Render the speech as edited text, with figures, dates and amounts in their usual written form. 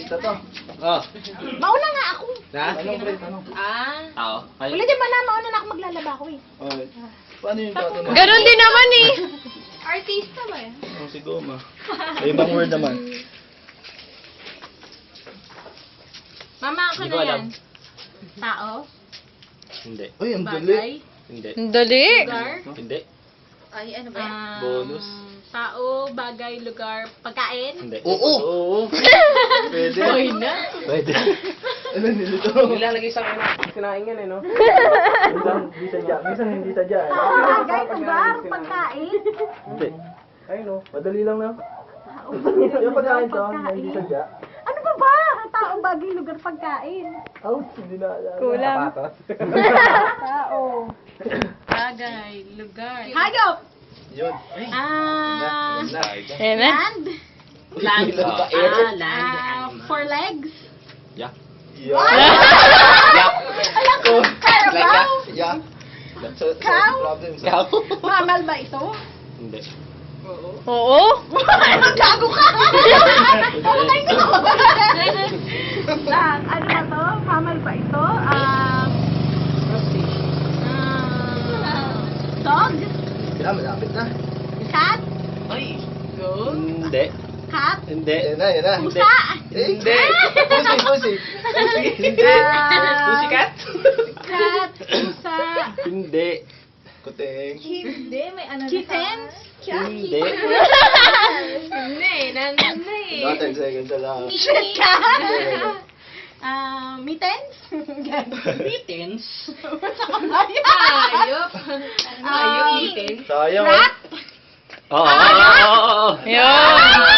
Ito to. Oh. Mauna nga ako. Na? Anong pre? Anong? Tao. Wala din ba na mauna na ako maglalaba ako eh. Okay. Paano yung tatanong? Ganon din naman eh. Artista ba yan? Oh, si Goma. May ibang word naman. Mama, ako Hindi ko na alam. yan. Tao, Hindi. Uy, ang bagay, dali. Hindi. Ang dali. lugar, Hindi. Ay, ano ba yan? Bonus. Tao, bagay, lugar, pagkain. Hindi. Oo. Oo. Pwede. Hoy na. Pwede. Ano nilito? Nilalagay sa kinain yan eh, no? Minsan hindi sadya. Minsan hindi sadya. Tao, bagay, lugar, pagkain. Hindi. Ay no, madali lang na. Tao, Yung pagkain to, pagkain. hindi sadya. Ano ba ba? Tao, bagay, lugar, pagkain. Ouch, hindi na alala. Kulang. Tao. Bagay, lugar. Hayop! Yun. Ah, Ayan na. land. Land. Four legs. Yeah. Yeah. Yeah. Alam ko, carabao. Yeah. That's a Cow? problem. Ikaw? Mamal ba ito? Hindi. Oo. Gago ka! Patay ko! Ano ba to? Mamal ba ito? Dog? Yeah, malapit na. Cat? Hindi. Cat? Hindi. Yan na, yan na. Pusa? Hindi. Pusi, pusi. Hindi. Ah, Pusikat? Cat? Pusa? Hindi. Kuting. Hindi, may ano Kittens? Hindi. Hindi, nandun na eh. Not 10 seconds na lang. Shit ka? Mittens? Mittens? Hayop. Hayop, itin. Sayang. Rat? Oo. Yun.